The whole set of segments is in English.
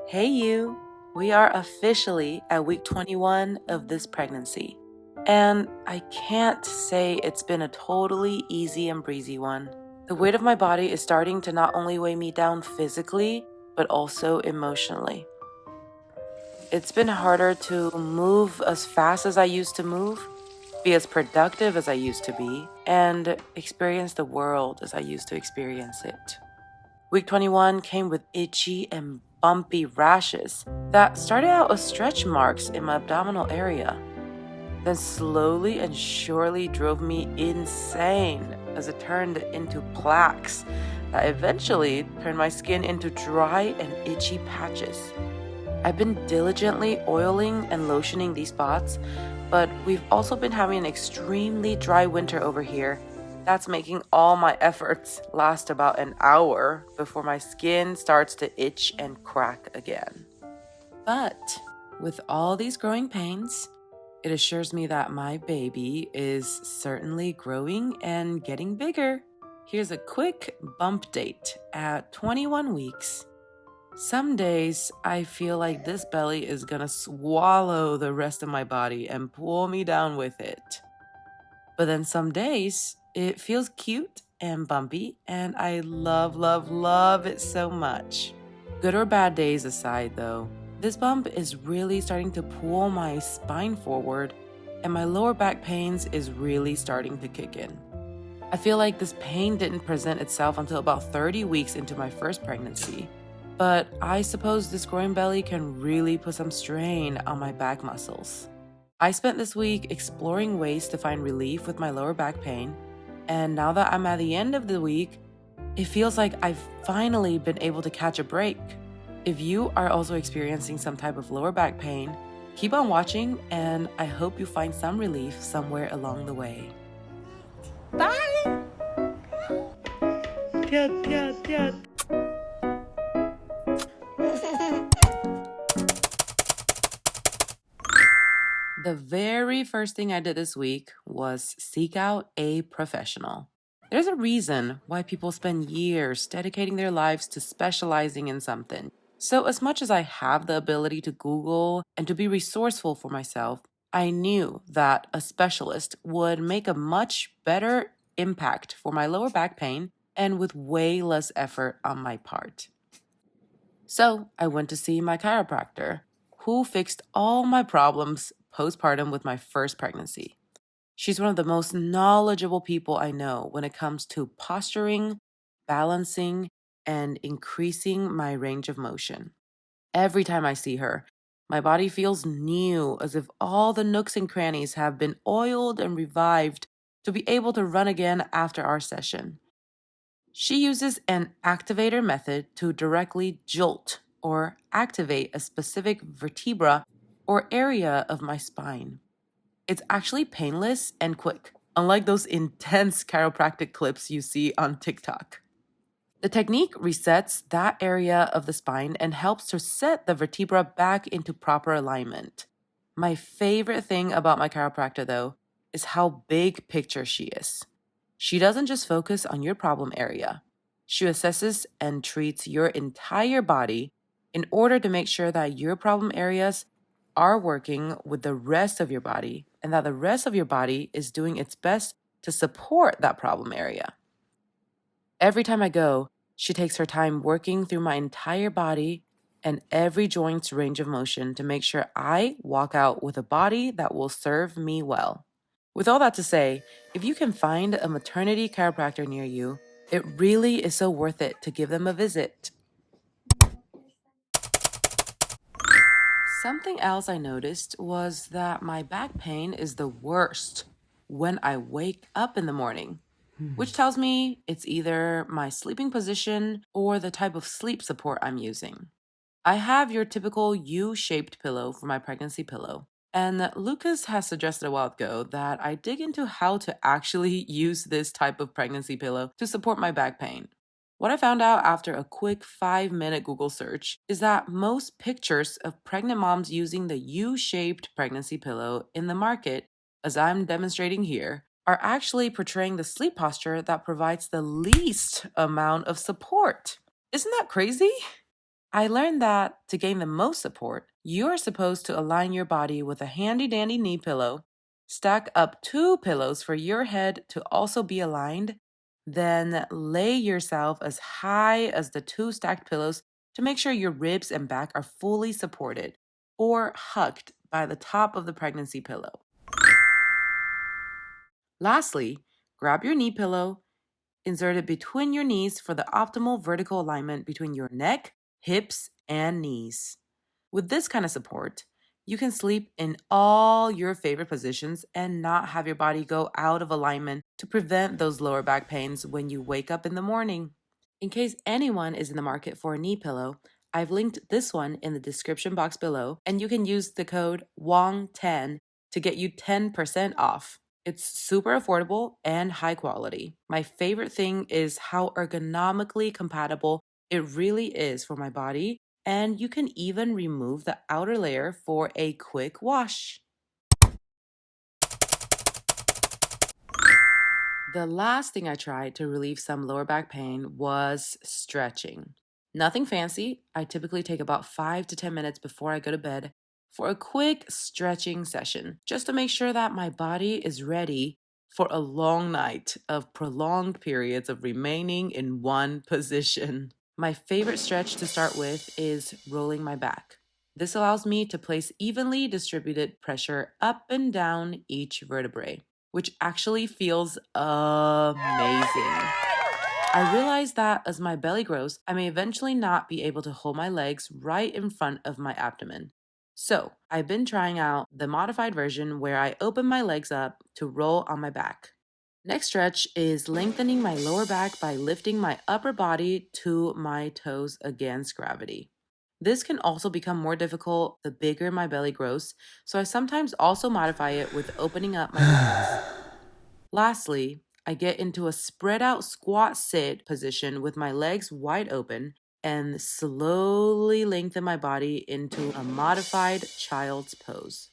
Hey you! We are officially at week 21 of this pregnancy. And I can't say it's been a totally easy and breezy one. The weight of my body is starting to not only weigh me down physically, but also emotionally. It's been harder to move as fast as I used to move, be as productive as I used to be, and experience the world as I used to experience it. Week 21 came with itchy and bumpy rashes that started out as stretch marks in my abdominal area, then slowly and surely drove me insane as it turned into plaques that eventually turned my skin into dry and itchy patches. I've been diligently oiling and lotioning these spots, but we've also been having an extremely dry winter over here. That's making all my efforts last about an hour before my skin starts to itch and crack again. But with all these growing pains, it assures me that my baby is certainly growing and getting bigger. Here's a quick bump date at 21 weeks. Some days I feel like this belly is gonna swallow the rest of my body and pull me down with it. But then some days it feels cute and bumpy, and I love it so much. Good or bad days aside, though, this bump is really starting to pull my spine forward, and my lower back pains is really starting to kick in. I feel like this pain didn't present itself until about 30 weeks into my first pregnancy, but I suppose this growing belly can really put some strain on my back muscles. I spent this week exploring ways to find relief with my lower back pain, and now that I'm at the end of the week, it feels like I've finally been able to catch a break. If you are also experiencing some type of lower back pain, keep on watching, and I hope you find some relief somewhere along the way. Bye! Dad. The very first thing I did this week was seek out a professional. There's a reason why people spend years dedicating their lives to specializing in something. So, as much as I have the ability to Google and to be resourceful for myself, I knew that a specialist would make a much better impact for my lower back pain and with way less effort on my part. So, I went to see my chiropractor, who fixed all my problems postpartum with my first pregnancy. She's one of the most knowledgeable people I know when it comes to posturing, balancing, and increasing my range of motion. Every time I see her, my body feels new, as if all the nooks and crannies have been oiled and revived to be able to run again after our session. She uses an activator method to directly jolt or activate a specific vertebra or area of my spine. It's actually painless and quick, unlike those intense chiropractic clips you see on TikTok. The technique resets that area of the spine and helps to set the vertebra back into proper alignment. My favorite thing about my chiropractor, though, is how big picture she is. She doesn't just focus on your problem area. She assesses and treats your entire body in order to make sure that your problem areas are working with the rest of your body and that the rest of your body is doing its best to support that problem area. Every time I go, she takes her time working through my entire body and every joint's range of motion to make sure I walk out with a body that will serve me well. With all that to say, if you can find a maternity chiropractor near you, it really is so worth it to give them a visit. Something else I noticed was that my back pain is the worst when I wake up in the morning, which tells me it's either my sleeping position or the type of sleep support I'm using. I have your typical U-shaped pillow for my pregnancy pillow, and Lucas has suggested a while ago that I dig into how to actually use this type of pregnancy pillow to support my back pain. What I found out after a quick 5-minute Google search is that most pictures of pregnant moms using the U-shaped pregnancy pillow in the market, as I'm demonstrating here, are actually portraying the sleep posture that provides the least amount of support. Isn't that crazy? I learned that to gain the most support, you're supposed to align your body with a handy dandy knee pillow, stack up 2 pillows for your head to also be aligned, then lay yourself as high as the 2 stacked pillows to make sure your ribs and back are fully supported or hugged by the top of the pregnancy pillow. Lastly, grab your knee pillow, insert it between your knees for the optimal vertical alignment between your neck, hips, and knees. With this kind of support, you can sleep in all your favorite positions and not have your body go out of alignment to prevent those lower back pains when you wake up in the morning. In case anyone is in the market for a knee pillow, I've linked this one in the description box below, and you can use the code WONG10 to get you 10% off. It's super affordable and high quality. My favorite thing is how ergonomically compatible it really is for my body, and you can even remove the outer layer for a quick wash. The last thing I tried to relieve some lower back pain was stretching. Nothing fancy. I typically take about 5 to 10 minutes before I go to bed for a quick stretching session, just to make sure that my body is ready for a long night of prolonged periods of remaining in one position. My favorite stretch to start with is rolling my back. This allows me to place evenly distributed pressure up and down each vertebrae, which actually feels amazing. I realize that as my belly grows, I may eventually not be able to hold my legs right in front of my abdomen. So I've been trying out the modified version where I open my legs up to roll on my back. Next stretch is lengthening my lower back by lifting my upper body to my toes against gravity. This can also become more difficult the bigger my belly grows, so I sometimes also modify it with opening up my legs. Lastly, I get into a spread out squat sit position with my legs wide open and slowly lengthen my body into a modified child's pose.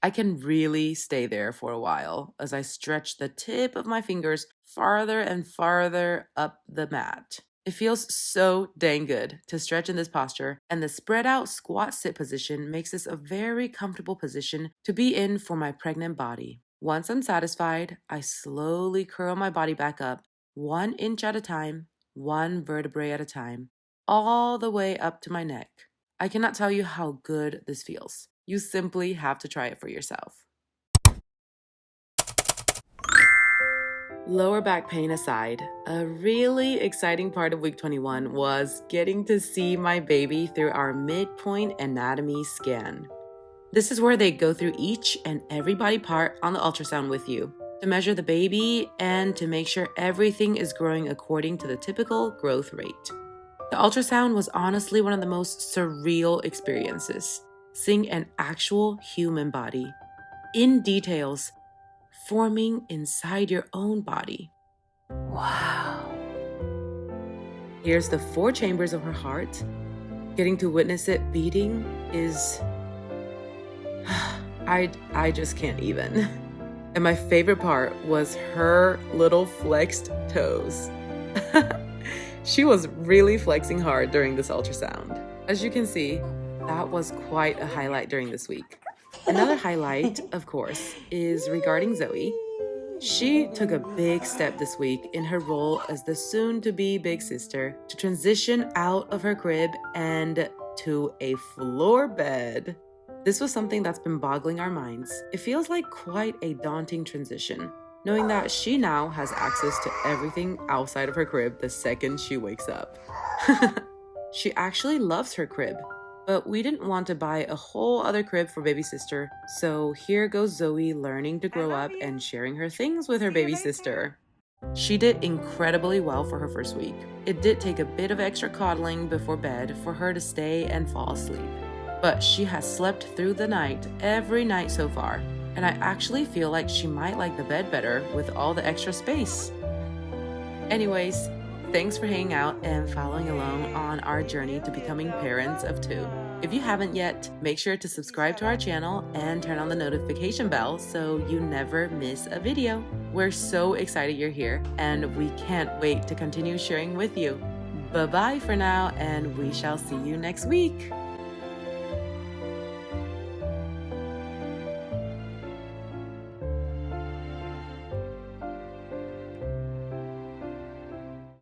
I can really stay there for a while as I stretch the tip of my fingers farther and farther up the mat. It feels so dang good to stretch in this posture, and the spread out squat sit position makes this a very comfortable position to be in for my pregnant body. Once I'm satisfied, I slowly curl my body back up, 1 inch at a time, one vertebrae at a time, all the way up to my neck. I cannot tell you how good this feels. You simply have to try it for yourself. Lower back pain aside, a really exciting part of week 21 was getting to see my baby through our midpoint anatomy scan. This is where they go through each and every body part on the ultrasound with you to measure the baby and to make sure everything is growing according to the typical growth rate. The ultrasound was honestly one of the most surreal experiences. Seeing an actual human body in details forming inside your own body. Wow. Here's the 4 chambers of her heart. Getting to witness it beating is... I just can't even. And my favorite part was her little flexed toes. She was really flexing hard during this ultrasound. As you can see, that was quite a highlight during this week. Another highlight, of course, is regarding Zoe. She took a big step this week in her role as the soon-to-be big sister to transition out of her crib and to a floor bed. This was something that's been boggling our minds. It feels like quite a daunting transition, knowing that she now has access to everything outside of her crib the second she wakes up. She actually loves her crib, but we didn't want to buy a whole other crib for baby sister, so here goes Zoe learning to grow up and sharing her things with her baby sister. She did incredibly well for her first week. It did take a bit of extra coddling before bed for her to stay and fall asleep, but she has slept through the night every night so far, and I actually feel like she might like the bed better with all the extra space. Anyways, thanks for hanging out and following along on our journey to becoming parents of 2. If you haven't yet, make sure to subscribe to our channel and turn on the notification bell so you never miss a video. We're so excited you're here, and we can't wait to continue sharing with you. Bye-bye for now, and we shall see you next week.